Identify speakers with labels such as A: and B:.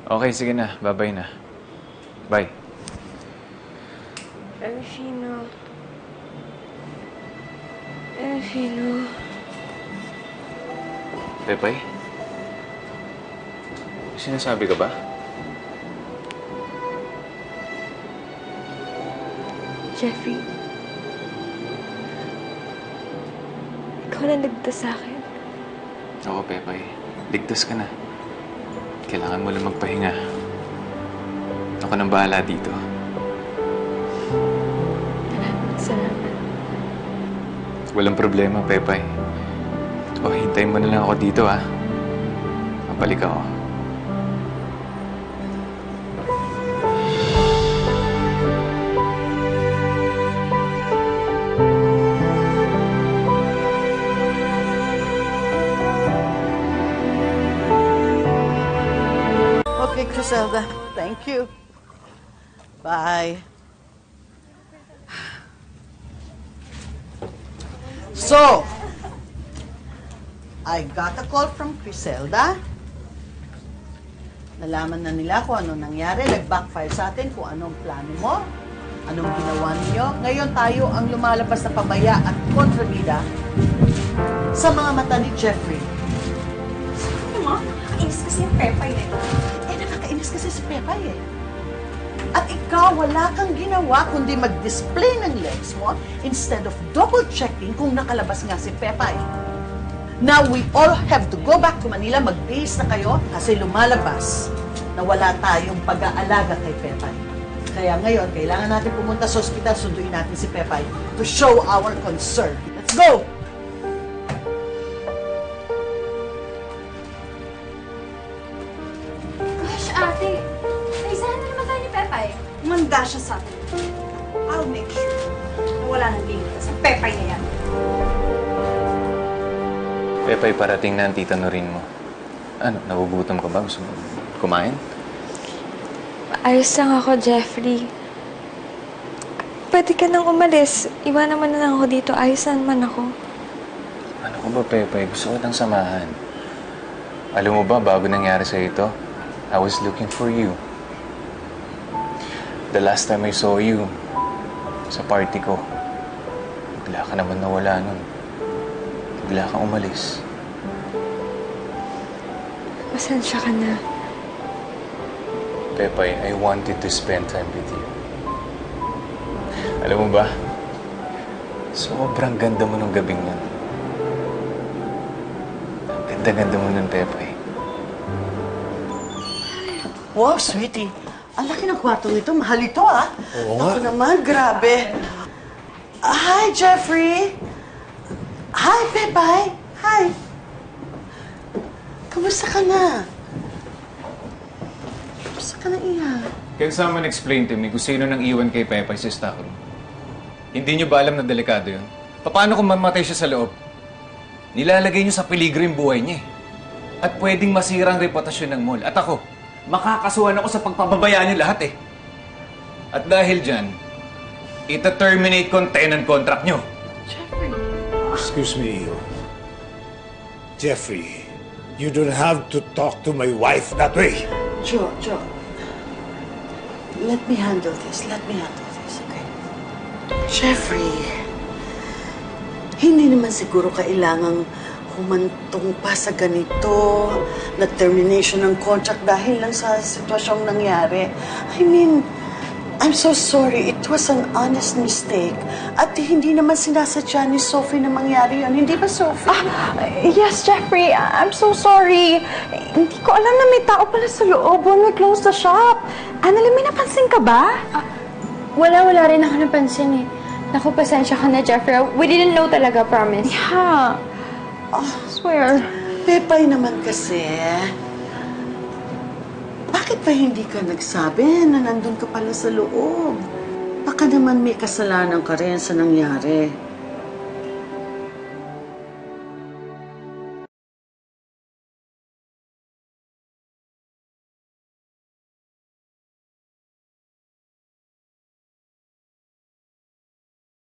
A: Okay, sige na. Bye-bye na. Bye.
B: Erfino. Erfino.
A: Pepay? May sinasabi ka ba?
B: Jeffrey. Ikaw na nagdas sa akin.
A: Oo, Pepay. Ligtas ka na. Kailangan mo lang magpahinga. Ako nang bahala dito.
B: Salamat.
A: Walang problema, Pepay. O, hintayin mo na lang ako dito, ha? Mabalik ako.
C: Okay, Criselda. Thank you. Bye. So, I got a call from Criselda. Nalaman na nila kung ano nangyari. Nag-backfire sa atin kung anong plano mo, anong ginawa ninyo. Ngayon tayo ang lumalabas na pabaya at kontrabida sa mga mata ni Jeffrey.
D: Sabi mo, nakakainis kasi yung Pepay eh.
C: Nakakainis kasi si Pepay eh. At ikaw, wala kang ginawa kundi mag-display ng legs mo instead of double-checking kung nakalabas nga si Pepay. Now, we all have to go back to Manila, mag-base na kayo kasi lumalabas na wala tayong pag-aalaga kay Pepay. Kaya ngayon, kailangan natin pumunta sa ospital, sunduin natin si Pepay to show our concern. Let's go!
D: Gosh, ate. Naisahan na naman tayo ni Pepay. Manda siya sa atin. I'll make sure na wala nang limit sa Pepay na yan.
A: Pepay, parating na ang tita Norin mo. Ano, nagugutom ka ba? Gusto mo kumain?
B: Ayos lang ako, Jeffrey. Pwede ka nang umalis. Iwanan mo na lang ako dito. Ayos na naman ako.
A: Ano ko ba, Pepay? Gusto ko kitang samahan. Alam mo ba, bago nangyari sa'yo ito, I was looking for you. The last time I saw you, sa party ko, bigla ka naman nawala nun. Bigla kang umalis.
B: Pasensya ka na.
A: Pepay, I wanted to spend time with you. Alam mo ba, sobrang ganda mo nung gabing yun. Ang ganda-ganda mo nun, Pepay.
C: Wow, sweetie. Ang laki ng kwarto nito. Mahal ito, ah.
E: Oo nga.
C: Ako naman, grabe. Hi, Jeffrey. Hi, Pepay. Hi. Kamusta ka na? Kamusta ka na, Iha?
A: Can someone explain to me kung sino nang iwan kay Pepay sa stock room? Hindi niyo ba alam na delikado yun? Paano kung mamatay siya sa loob? Nilalagay niyo sa peligro yung buhay niya eh. At pwedeng masira ang reputasyon ng mall. At ako, makakasuhan ako sa pagpapabaya niyo lahat eh. At dahil dyan, ita-terminate ko ang tenant contract niyo.
C: Jeffrey.
E: Excuse me. Jeffrey, you don't have to talk to my wife that way.
C: Joe. Let me handle this. Okay? Jeffrey, hindi naman siguro kailangang humantong pa sa ganito na termination ng contract dahil lang sa sitwasyong nangyari. I mean, I'm so sorry. It was an honest mistake. At hindi naman sinasadya ni Sophie na mangyari yun. Hindi ba, Sophie?
D: Yes, Jeffrey. I'm so sorry. Hindi ko alam na may tao pala sa loob when we closed the shop. Annalyn, may napansin ka ba?
F: Wala rin ako napansin eh. Naku, pasensya ka na, Jeffrey. We didn't know talaga, promise.
D: Yeah. Swear.
C: Pepay naman kasi. Bakit pa hindi ka nagsabi na nandun ka pala sa loob? Baka naman may kasalanan ka rin sa nangyari.